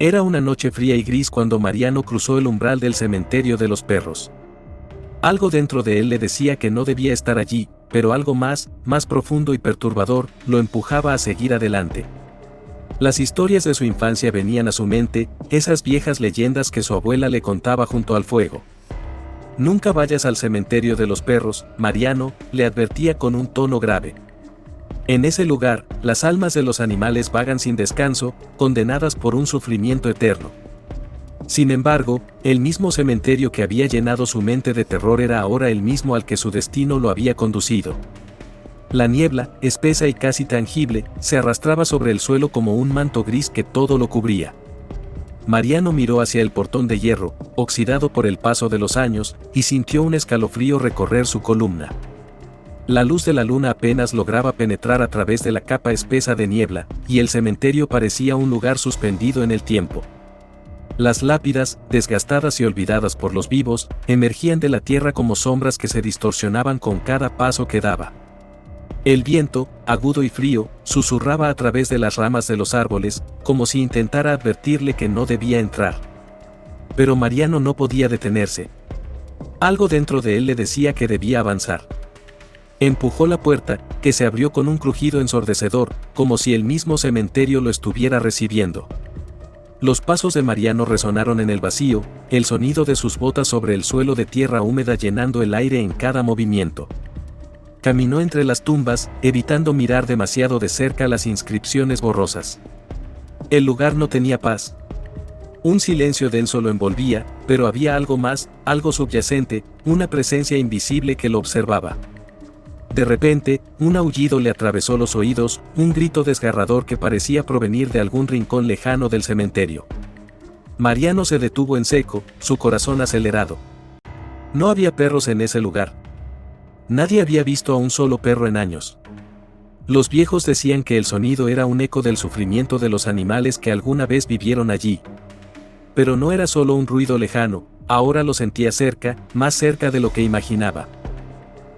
Era una noche fría y gris cuando Mariano cruzó el umbral del cementerio de los perros. Algo dentro de él le decía que no debía estar allí, pero algo más profundo y perturbador, lo empujaba a seguir adelante. Las historias de su infancia venían a su mente, esas viejas leyendas que su abuela le contaba junto al fuego. «Nunca vayas al cementerio de los perros, Mariano», le advertía con un tono grave. En ese lugar, las almas de los animales vagan sin descanso, condenadas por un sufrimiento eterno. Sin embargo, el mismo cementerio que había llenado su mente de terror era ahora el mismo al que su destino lo había conducido. La niebla, espesa y casi tangible, se arrastraba sobre el suelo como un manto gris que todo lo cubría. Mariano miró hacia el portón de hierro, oxidado por el paso de los años, y sintió un escalofrío recorrer su columna. La luz de la luna apenas lograba penetrar a través de la capa espesa de niebla, y el cementerio parecía un lugar suspendido en el tiempo. Las lápidas, desgastadas y olvidadas por los vivos, emergían de la tierra como sombras que se distorsionaban con cada paso que daba. El viento, agudo y frío, susurraba a través de las ramas de los árboles, como si intentara advertirle que no debía entrar. Pero Mariano no podía detenerse. Algo dentro de él le decía que debía avanzar. Empujó la puerta, que se abrió con un crujido ensordecedor, como si el mismo cementerio lo estuviera recibiendo. Los pasos de Mariano resonaron en el vacío, el sonido de sus botas sobre el suelo de tierra húmeda llenando el aire en cada movimiento. Caminó entre las tumbas, evitando mirar demasiado de cerca las inscripciones borrosas. El lugar no tenía paz. Un silencio denso lo envolvía, pero había algo más, algo subyacente, una presencia invisible que lo observaba. De repente, un aullido le atravesó los oídos, un grito desgarrador que parecía provenir de algún rincón lejano del cementerio. Mariano se detuvo en seco, su corazón acelerado. No había perros en ese lugar. Nadie había visto a un solo perro en años. Los viejos decían que el sonido era un eco del sufrimiento de los animales que alguna vez vivieron allí. Pero no era solo un ruido lejano, ahora lo sentía cerca, más cerca de lo que imaginaba.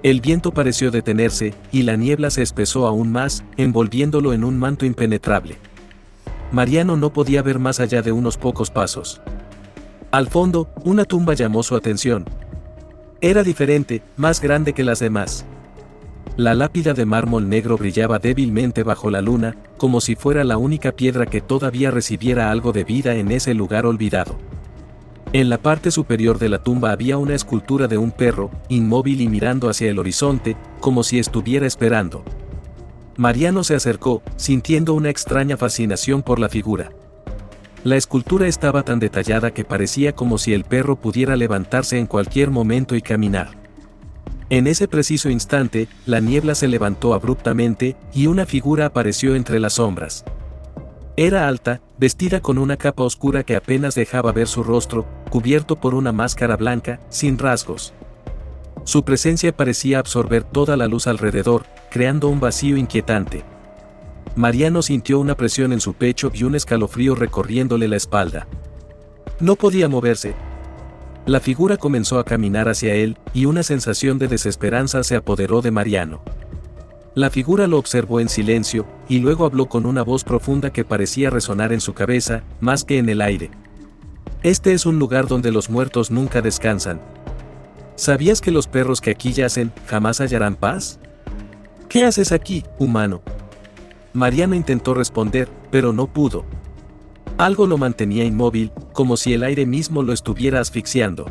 El viento pareció detenerse, y la niebla se espesó aún más, envolviéndolo en un manto impenetrable. Mariano no podía ver más allá de unos pocos pasos. Al fondo, una tumba llamó su atención. Era diferente, más grande que las demás. La lápida de mármol negro brillaba débilmente bajo la luna, como si fuera la única piedra que todavía recibiera algo de vida en ese lugar olvidado. En la parte superior de la tumba había una escultura de un perro, inmóvil y mirando hacia el horizonte, como si estuviera esperando. Mariano se acercó, sintiendo una extraña fascinación por la figura. La escultura estaba tan detallada que parecía como si el perro pudiera levantarse en cualquier momento y caminar. En ese preciso instante, la niebla se levantó abruptamente, y una figura apareció entre las sombras. Era alta, vestida con una capa oscura que apenas dejaba ver su rostro, cubierto por una máscara blanca, sin rasgos. Su presencia parecía absorber toda la luz alrededor, creando un vacío inquietante. Mariano sintió una presión en su pecho y un escalofrío recorriéndole la espalda. No podía moverse. La figura comenzó a caminar hacia él, y una sensación de desesperanza se apoderó de Mariano. La figura lo observó en silencio, y luego habló con una voz profunda que parecía resonar en su cabeza, más que en el aire. Este es un lugar donde los muertos nunca descansan. ¿Sabías que los perros que aquí yacen jamás hallarán paz? ¿Qué haces aquí, humano? Mariano intentó responder, pero no pudo. Algo lo mantenía inmóvil, como si el aire mismo lo estuviera asfixiando.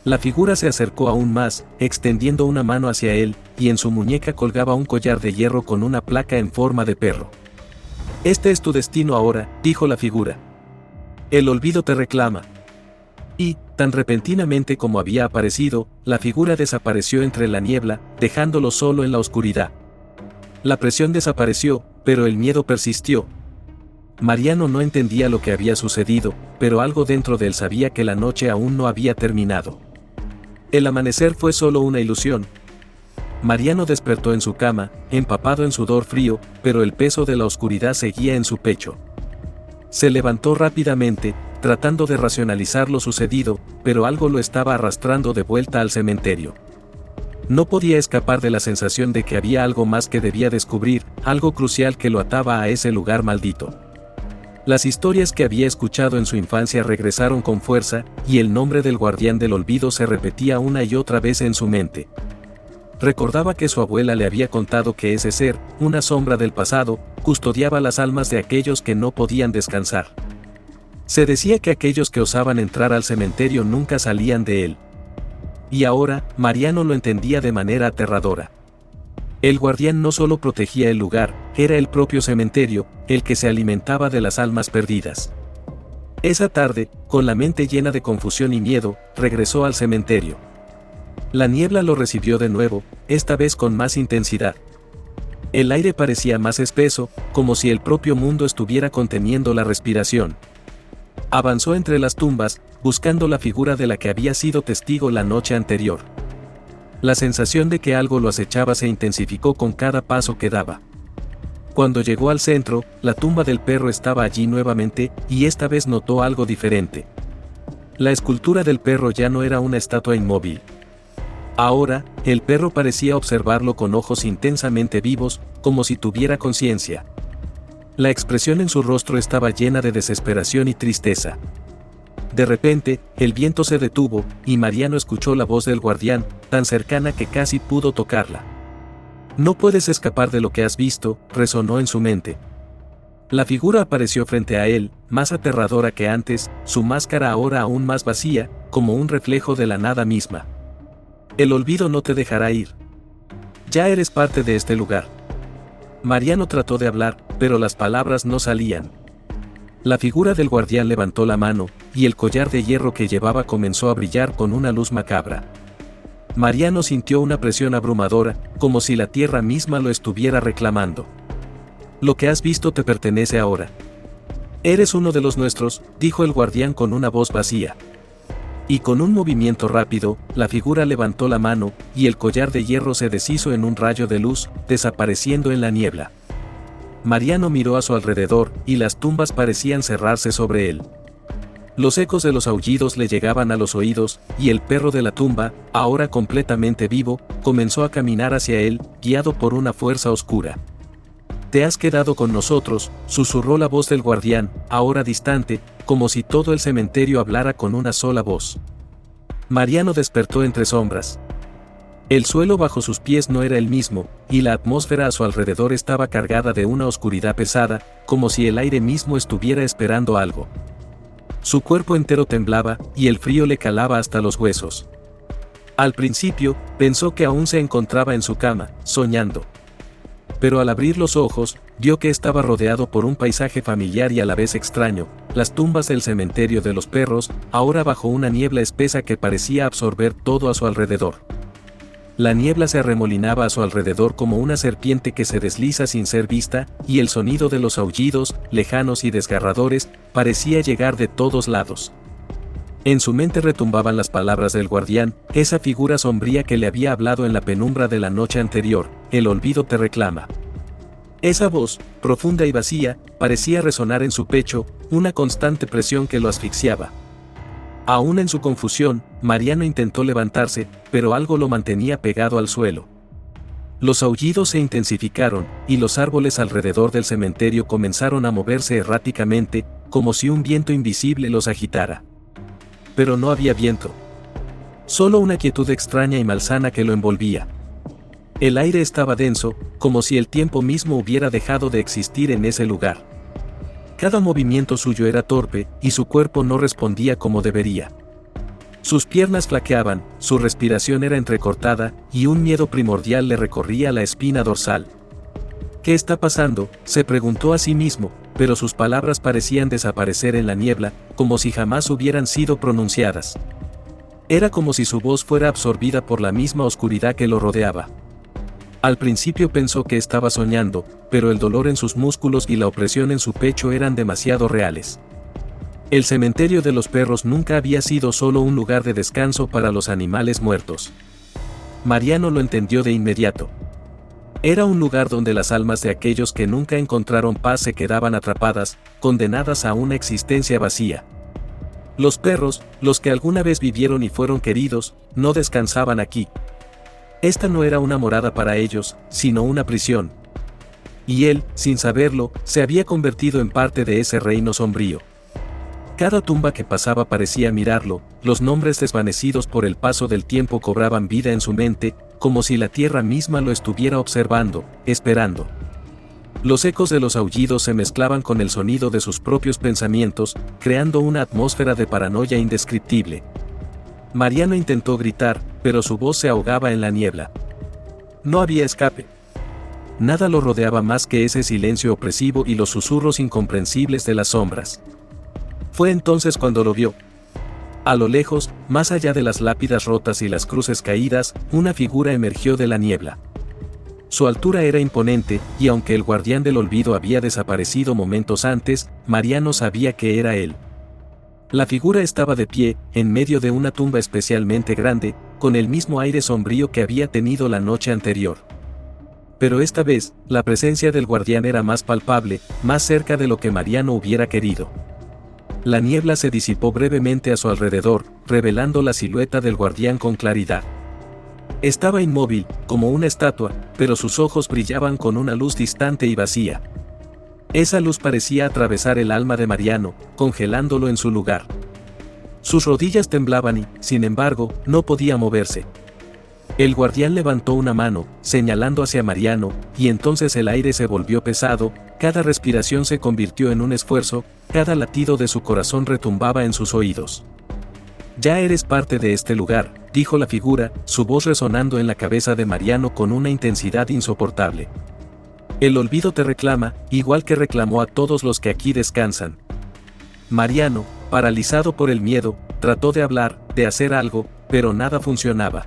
La figura se acercó aún más, extendiendo una mano hacia él, y en su muñeca colgaba un collar de hierro con una placa en forma de perro. «Este es tu destino ahora», dijo la figura. «El olvido te reclama». Y, tan repentinamente como había aparecido, la figura desapareció entre la niebla, dejándolo solo en la oscuridad. La presión desapareció, pero el miedo persistió. Mariano no entendía lo que había sucedido, pero algo dentro de él sabía que la noche aún no había terminado. El amanecer fue solo una ilusión. Mariano despertó en su cama, empapado en sudor frío, pero el peso de la oscuridad seguía en su pecho. Se levantó rápidamente, tratando de racionalizar lo sucedido, pero algo lo estaba arrastrando de vuelta al cementerio. No podía escapar de la sensación de que había algo más que debía descubrir, algo crucial que lo ataba a ese lugar maldito. Las historias que había escuchado en su infancia regresaron con fuerza, y el nombre del guardián del olvido se repetía una y otra vez en su mente. Recordaba que su abuela le había contado que ese ser, una sombra del pasado, custodiaba las almas de aquellos que no podían descansar. Se decía que aquellos que osaban entrar al cementerio nunca salían de él. Y ahora, Mariano lo entendía de manera aterradora. El guardián no solo protegía el lugar, era el propio cementerio, el que se alimentaba de las almas perdidas. Esa tarde, con la mente llena de confusión y miedo, regresó al cementerio. La niebla lo recibió de nuevo, esta vez con más intensidad. El aire parecía más espeso, como si el propio mundo estuviera conteniendo la respiración. Avanzó entre las tumbas, buscando la figura de la que había sido testigo la noche anterior. La sensación de que algo lo acechaba se intensificó con cada paso que daba. Cuando llegó al centro, la tumba del perro estaba allí nuevamente, y esta vez notó algo diferente. La escultura del perro ya no era una estatua inmóvil. Ahora, el perro parecía observarlo con ojos intensamente vivos, como si tuviera conciencia. La expresión en su rostro estaba llena de desesperación y tristeza. De repente, el viento se detuvo, y Mariano escuchó la voz del guardián, tan cercana que casi pudo tocarla. «No puedes escapar de lo que has visto», resonó en su mente. La figura apareció frente a él, más aterradora que antes, su máscara ahora aún más vacía, como un reflejo de la nada misma. «El olvido no te dejará ir. Ya eres parte de este lugar». Mariano trató de hablar, pero las palabras no salían. La figura del guardián levantó la mano, y el collar de hierro que llevaba comenzó a brillar con una luz macabra. Mariano sintió una presión abrumadora, como si la tierra misma lo estuviera reclamando. «Lo que has visto te pertenece ahora. Eres uno de los nuestros», dijo el guardián con una voz vacía. Y con un movimiento rápido, la figura levantó la mano, y el collar de hierro se deshizo en un rayo de luz, desapareciendo en la niebla. Mariano miró a su alrededor, y las tumbas parecían cerrarse sobre él. Los ecos de los aullidos le llegaban a los oídos, y el perro de la tumba, ahora completamente vivo, comenzó a caminar hacia él, guiado por una fuerza oscura. «Te has quedado con nosotros», susurró la voz del guardián, ahora distante, como si todo el cementerio hablara con una sola voz. Mariano despertó entre sombras. El suelo bajo sus pies no era el mismo, y la atmósfera a su alrededor estaba cargada de una oscuridad pesada, como si el aire mismo estuviera esperando algo. Su cuerpo entero temblaba, y el frío le calaba hasta los huesos. Al principio, pensó que aún se encontraba en su cama, soñando. Pero al abrir los ojos, vio que estaba rodeado por un paisaje familiar y a la vez extraño, las tumbas del cementerio de los perros, ahora bajo una niebla espesa que parecía absorber todo a su alrededor. La niebla se arremolinaba a su alrededor como una serpiente que se desliza sin ser vista, y el sonido de los aullidos, lejanos y desgarradores, parecía llegar de todos lados. En su mente retumbaban las palabras del guardián, esa figura sombría que le había hablado en la penumbra de la noche anterior: «El olvido te reclama». Esa voz, profunda y vacía, parecía resonar en su pecho, una constante presión que lo asfixiaba. Aún en su confusión, Mariano intentó levantarse, pero algo lo mantenía pegado al suelo. Los aullidos se intensificaron, y los árboles alrededor del cementerio comenzaron a moverse erráticamente, como si un viento invisible los agitara. Pero no había viento. Solo una quietud extraña y malsana que lo envolvía. El aire estaba denso, como si el tiempo mismo hubiera dejado de existir en ese lugar. Cada movimiento suyo era torpe, y su cuerpo no respondía como debería. Sus piernas flaqueaban, su respiración era entrecortada, y un miedo primordial le recorría la espina dorsal. «¿Qué está pasando?», se preguntó a sí mismo, pero sus palabras parecían desaparecer en la niebla, como si jamás hubieran sido pronunciadas. Era como si su voz fuera absorbida por la misma oscuridad que lo rodeaba. Al principio pensó que estaba soñando, pero el dolor en sus músculos y la opresión en su pecho eran demasiado reales. El cementerio de los perros nunca había sido solo un lugar de descanso para los animales muertos. Mariano lo entendió de inmediato. Era un lugar donde las almas de aquellos que nunca encontraron paz se quedaban atrapadas, condenadas a una existencia vacía. Los perros, los que alguna vez vivieron y fueron queridos, no descansaban aquí. Esta no era una morada para ellos, sino una prisión. y él, sin saberlo, se había convertido en parte de ese reino sombrío. Cada tumba que pasaba parecía mirarlo, los nombres desvanecidos por el paso del tiempo cobraban vida en su mente, como si la tierra misma lo estuviera observando, esperando. Los ecos de los aullidos se mezclaban con el sonido de sus propios pensamientos, creando una atmósfera de paranoia indescriptible. Mariano intentó gritar, pero su voz se ahogaba en la niebla. No había escape. Nada lo rodeaba más que ese silencio opresivo y los susurros incomprensibles de las sombras. Fue entonces cuando lo vio. A lo lejos, más allá de las lápidas rotas y las cruces caídas, una figura emergió de la niebla. Su altura era imponente, y aunque el guardián del olvido había desaparecido momentos antes, Mariano sabía que era él. La figura estaba de pie, en medio de una tumba especialmente grande, con el mismo aire sombrío que había tenido la noche anterior. Pero esta vez, la presencia del guardián era más palpable, más cerca de lo que Mariano hubiera querido. La niebla se disipó brevemente a su alrededor, revelando la silueta del guardián con claridad. Estaba inmóvil, como una estatua, pero sus ojos brillaban con una luz distante y vacía. Esa luz parecía atravesar el alma de Mariano, congelándolo en su lugar. Sus rodillas temblaban y, sin embargo, no podía moverse. El guardián levantó una mano, señalando hacia Mariano, y entonces el aire se volvió pesado, cada respiración se convirtió en un esfuerzo, cada latido de su corazón retumbaba en sus oídos. «Ya eres parte de este lugar», dijo la figura, su voz resonando en la cabeza de Mariano con una intensidad insoportable. «El olvido te reclama, igual que reclamó a todos los que aquí descansan». Mariano, paralizado por el miedo, trató de hablar, de hacer algo, pero nada funcionaba.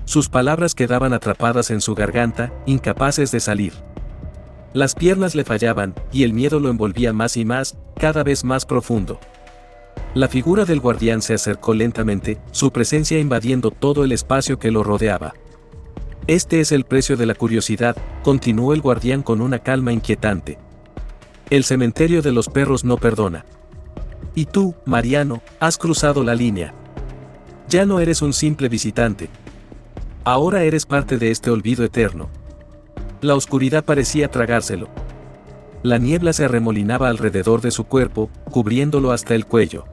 Sus palabras quedaban atrapadas en su garganta, incapaces de salir. Las piernas le fallaban, y el miedo lo envolvía más y más, cada vez más profundo. La figura del guardián se acercó lentamente, su presencia invadiendo todo el espacio que lo rodeaba. «Este es el precio de la curiosidad», continuó el guardián con una calma inquietante. «El cementerio de los perros no perdona. Y tú, Mariano, has cruzado la línea. Ya no eres un simple visitante. Ahora eres parte de este olvido eterno». La oscuridad parecía tragárselo. La niebla se arremolinaba alrededor de su cuerpo, cubriéndolo hasta el cuello.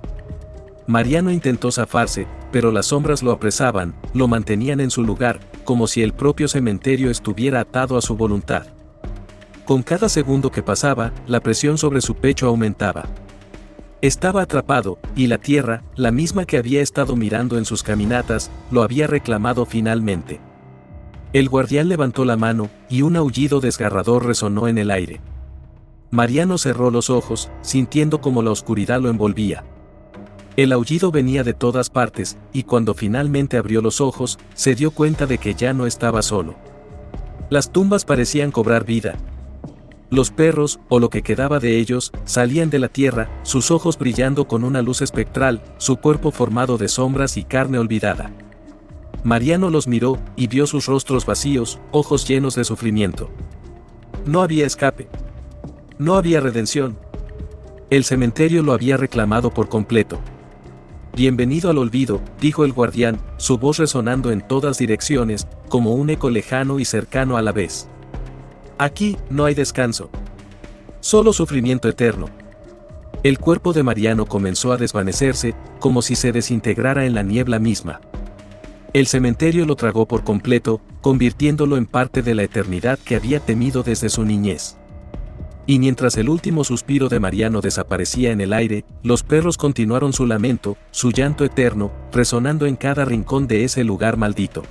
Mariano intentó zafarse, pero las sombras lo apresaban, lo mantenían en su lugar, como si el propio cementerio estuviera atado a su voluntad. Con cada segundo que pasaba, la presión sobre su pecho aumentaba. Estaba atrapado, y la tierra, la misma que había estado mirando en sus caminatas, lo había reclamado finalmente. El guardián levantó la mano, y un aullido desgarrador resonó en el aire. Mariano cerró los ojos, sintiendo como la oscuridad lo envolvía. El aullido venía de todas partes, y cuando finalmente abrió los ojos, se dio cuenta de que ya no estaba solo. Las tumbas parecían cobrar vida. Los perros, o lo que quedaba de ellos, salían de la tierra, sus ojos brillando con una luz espectral, su cuerpo formado de sombras y carne olvidada. Mariano los miró, y vio sus rostros vacíos, ojos llenos de sufrimiento. No había escape. No había redención. El cementerio lo había reclamado por completo. «Bienvenido al olvido», dijo el guardián, su voz resonando en todas direcciones, como un eco lejano y cercano a la vez. «Aquí no hay descanso. Solo sufrimiento eterno». El cuerpo de Mariano comenzó a desvanecerse, como si se desintegrara en la niebla misma. El cementerio lo tragó por completo, convirtiéndolo en parte de la eternidad que había temido desde su niñez. Y mientras el último suspiro de Mariano desaparecía en el aire, los perros continuaron su lamento, su llanto eterno, resonando en cada rincón de ese lugar maldito.